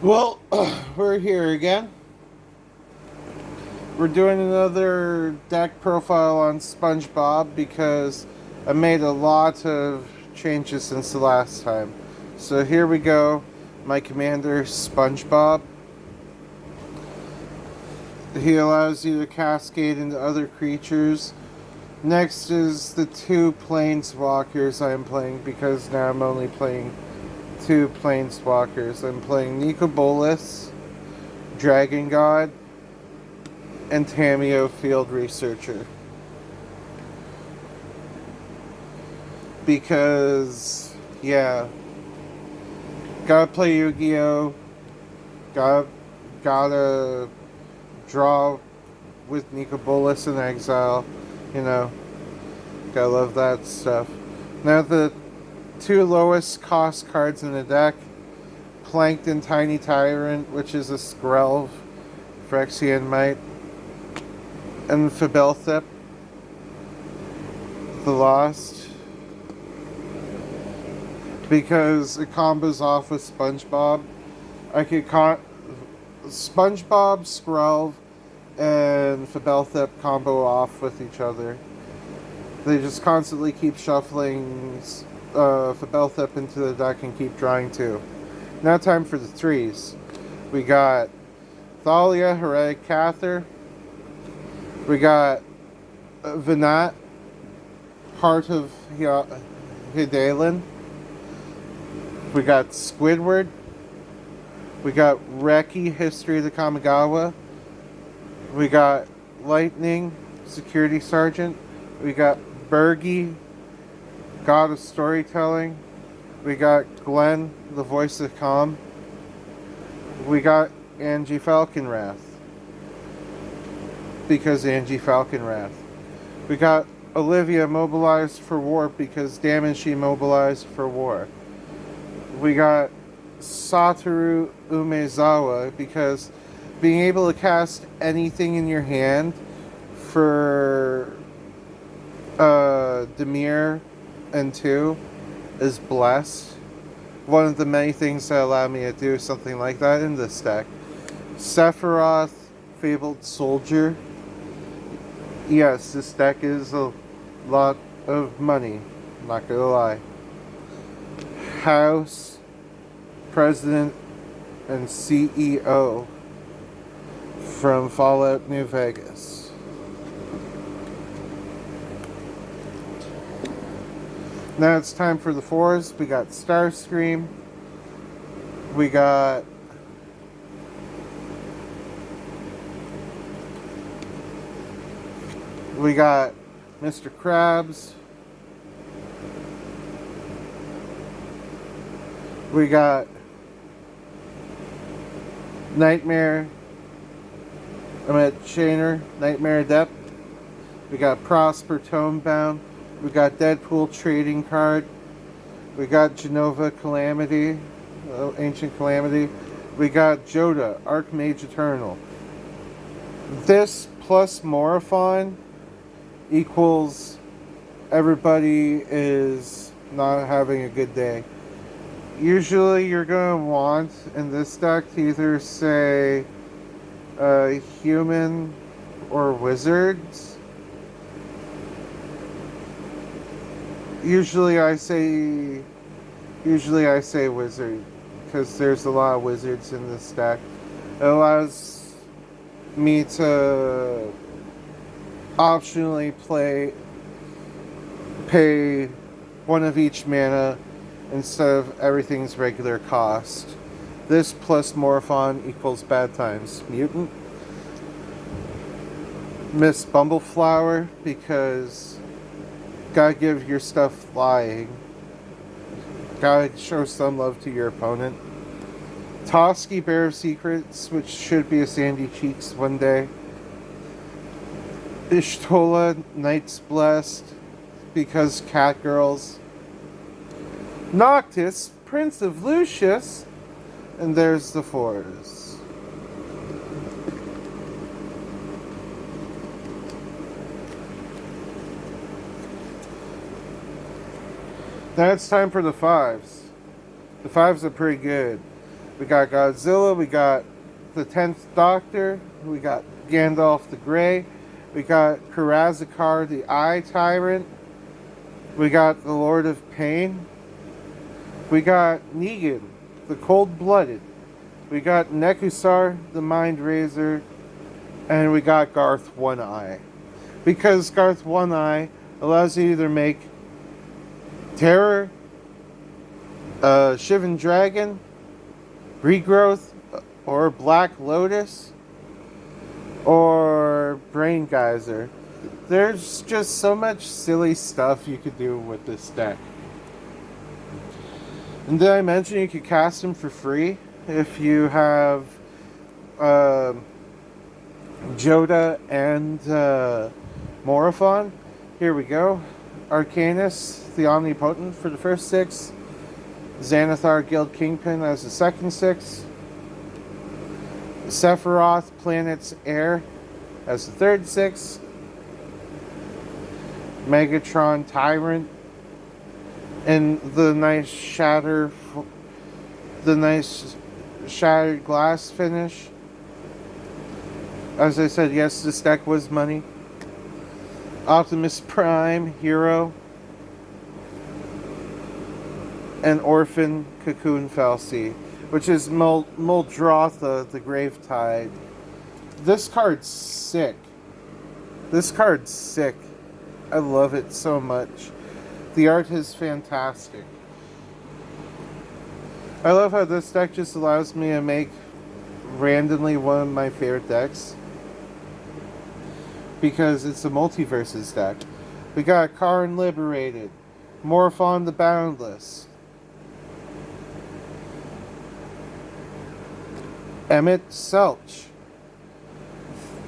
Well, we're here again. We're doing another deck profile on Spongebob because I made a lot of changes since the last time. So here we go. My commander, Spongebob. He allows you to cascade into other creatures. Next is the two planeswalkers I'm playing because now I'm only playing two planeswalkers. I'm playing Nico Bolas, Dragon God, and Tameo Field Researcher. Because, yeah, gotta play Yu-Gi-Oh! Gotta, gotta draw with Nico Bolas in Exile. You know, gotta love that stuff. Now the two lowest cost cards in the deck, Plankton Tiny Tyrant, which is a Skrelv, Phyrexian Might, and Fabelthip, the Lost, because it combos off with SpongeBob. I could SpongeBob, Skrelv, and Fabelthip combo off with each other. They just constantly keep shuffling Fabelthip into the deck and keep drawing two. Now time for the threes. We got Thalia, Heretic Cather. We got Venat, Heart of Hidalin. We got Squidward. We got Reki, History of the Kamigawa. We got Lightning, Security Sergeant. We got Bergie, God of Storytelling. We got Glenn, the Voice of Calm. We got Angie Falconwrath, because Angie Falconwrath. We got Olivia, mobilized for war because damage she mobilized for war. We got Satoru Umezawa because being able to cast anything in your hand for Demir and 2 is blessed. One of the many things that allow me to do something like that in this deck. Sephiroth, Fabled Soldier. Yes, this deck is a lot of money, not gonna lie. House, President, and CEO from Fallout New Vegas. Now it's time for the fours. We got Starscream. We got Mr. Krabs. We got Nightmare. Chainer, Nightmare Adept. We got Prosper Tomebound. We got Deadpool Trading Card. We got Genova Calamity, Ancient Calamity. We got Joda, Archmage Eternal. This plus Morophon equals everybody is not having a good day. Usually you're going to want in this deck to either say human or wizards. Usually I say wizard because there's a lot of wizards in this deck. It allows me to optionally pay one of each mana instead of everything's regular cost. This plus Morophon equals bad times. Mutant. Miss Bumbleflower because gotta give your stuff flying. Gotta show some love to your opponent. Toski, Bear of Secrets, which should be a Sandy Cheeks one day. Ishtola, Knights Blessed, because cat girls. Noctis, Prince of Lucius, and there's the fours. Now it's time for the fives. The fives are pretty good. We got Godzilla, we got the 10th Doctor, we got Gandalf the Grey, we got Karazakar the Eye Tyrant, we got the Lord of Pain, we got Negan the Cold-Blooded, we got Nekusar the Mind Razor, and we got Garth One Eye. Because Garth One Eye allows you to either make Terror, Shivan Dragon, Regrowth, or Black Lotus, or Brain Geyser. There's just so much silly stuff you could do with this deck. And did I mention you could cast them for free if you have Joda and Morophon? Here we go. Arcanus, the Omnipotent for the first 6. Xanathar, Guild Kingpin as the second 6. Sephiroth, Planet's Heir as the third 6. Megatron, Tyrant, and the nice shattered glass finish. As I said, yes, this deck was money. Optimus Prime, Hero, and Orphan Cocoon Falsi, which is Muldrotha, the Gravetide. This card's sick. This card's sick. I love it so much. The art is fantastic. I love how this deck just allows me to make randomly one of my favorite decks, because it's a multiverses deck. We got Karn Liberated, Morphon the Boundless, Emmett Selch,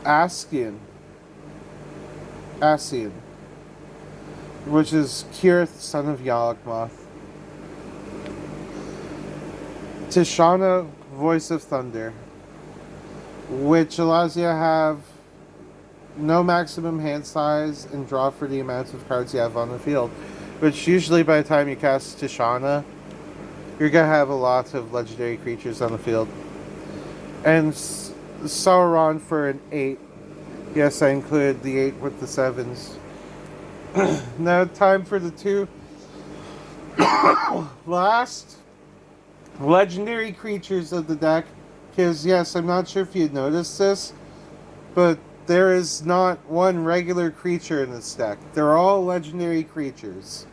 Ascian, which is Kirith, son of Yawgmoth, Tishana, Voice of Thunder, which allows you to have no maximum hand size and draw for the amount of cards you have on the field, which usually by the time you cast Tishana, you're going to have a lot of legendary creatures on the field. And Sauron for an 8. Yes, I included the 8 with the 7s. Now time for the 2 last legendary creatures of the deck. Because yes, I'm not sure if you noticed this, but there is not one regular creature in this deck. They're all legendary creatures.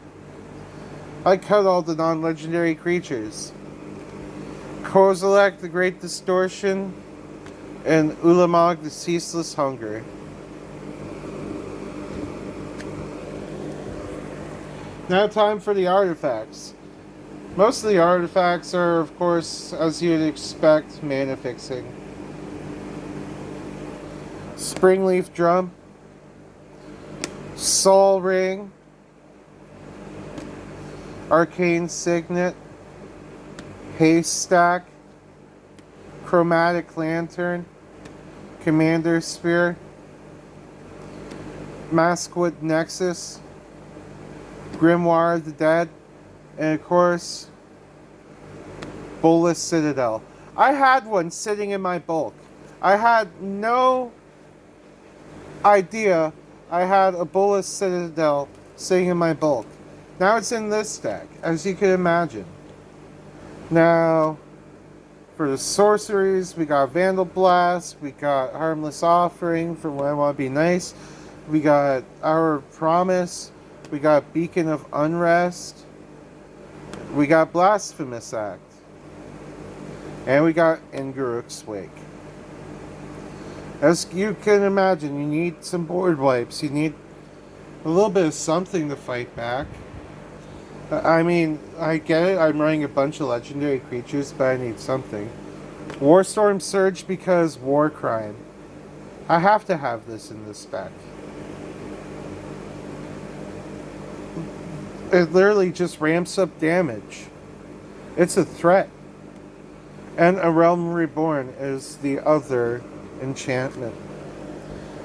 I cut all the non-legendary creatures. Kozilek, the Great Distortion, and Ulamog, the Ceaseless Hunger. Now time for the artifacts. Most of the artifacts are, of course, as you'd expect, mana fixing. Springleaf Drum, Sol Ring, Arcane Signet, Haystack, Chromatic Lantern, Commander Spear, Maskwood Nexus, Grimoire of the Dead, and of course, Bolas Citadel. I had one sitting in my bulk. I had no idea I had a Bolas Citadel sitting in my bulk. Now it's in this deck, as you can imagine. Now, for the sorceries, we got Vandal Blast, we got Harmless Offering for when I want to be nice, we got Our Promise, we got Beacon of Unrest, we got Blasphemous Act, and we got Inguruk's Wake. As you can imagine, you need some board wipes, you need a little bit of something to fight back. I mean, I get it, I'm running a bunch of legendary creatures, but I need something. Warstorm Surge because War Crime. I have to have this in this deck. It literally just ramps up damage. It's a threat. And A Realm Reborn is the other enchantment.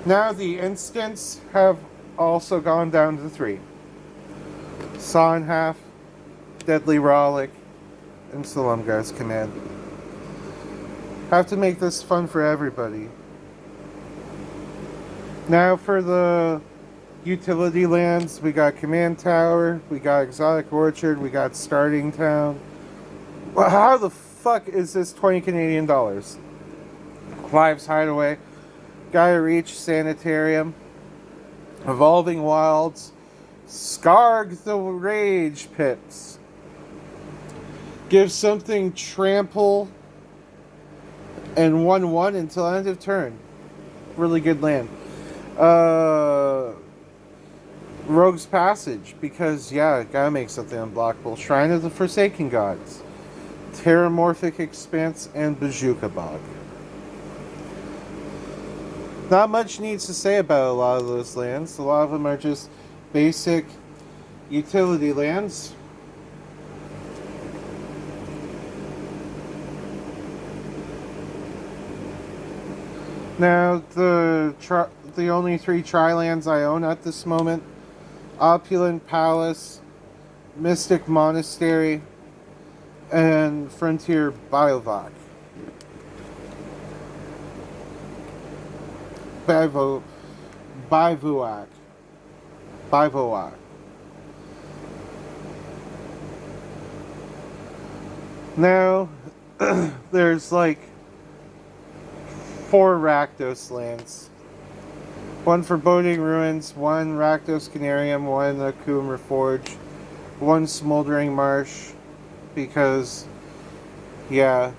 Now the instants have also gone down to 3. Saw in Half, Deadly Rollick, and Salumgar's Command. Have to make this fun for everybody. Now for the utility lands, we got Command Tower, we got Exotic Orchard, we got Starting Town. Well, how the fuck is this 20 Canadian dollars? Clive's Hideaway, Gaia Reach Sanitarium, Evolving Wilds, Skarg the Rage Pits. Give something trample and 1/1 until end of turn. Really good land. Rogue's Passage, because yeah, gotta make something unblockable. Shrine of the Forsaken Gods, Terramorphic Expanse, and Bazooka Bog. Not much needs to say about a lot of those lands. A lot of them are just basic utility lands. Now, the only 3 tri-lands I own at this moment: Opulent Palace, Mystic Monastery, and Frontier Bivouac. Bivouac. Now, there's like 4 Rakdos lands. 1 Foreboding Ruins, 1 Rakdos Canarium, 1 Akum Reforge, 1 Smoldering Marsh, because, yeah,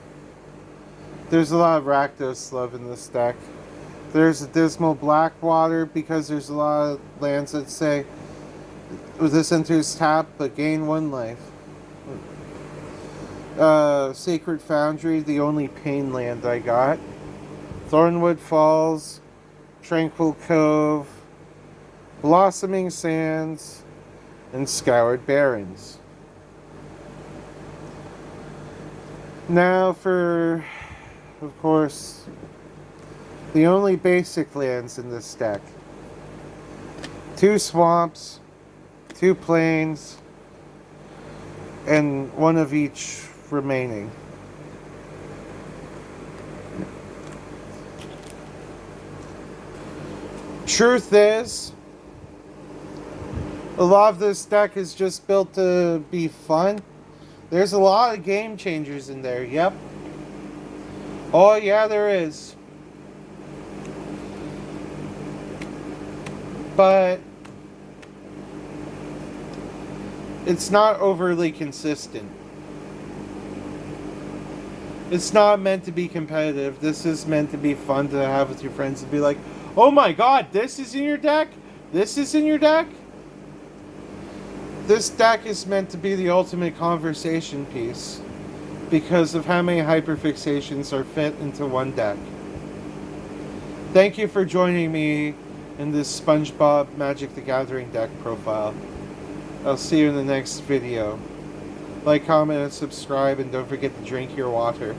there's a lot of Rakdos love in this deck. There's a Dismal Blackwater, because there's a lot of lands that say, this enters tap, but gain 1 life. Sacred Foundry, the only pain land I got. Thornwood Falls, Tranquil Cove, Blossoming Sands, and Scoured Barrens. Now for, of course, the only basic lands in this deck. 2 swamps, 2 plains, and 1 of each remaining. Truth is, a lot of this deck is just built to be fun. There's a lot of game changers in there, yep. Oh yeah, there is. But it's not overly consistent. It's not meant to be competitive. This is meant to be fun to have with your friends and be like, oh my god, this is in your deck? This is in your deck? This deck is meant to be the ultimate conversation piece because of how many hyperfixations are fit into one deck. Thank you for joining me in this Spongebob Magic the Gathering deck profile. I'll see you in the next video. Like, comment, and subscribe, and don't forget to drink your water.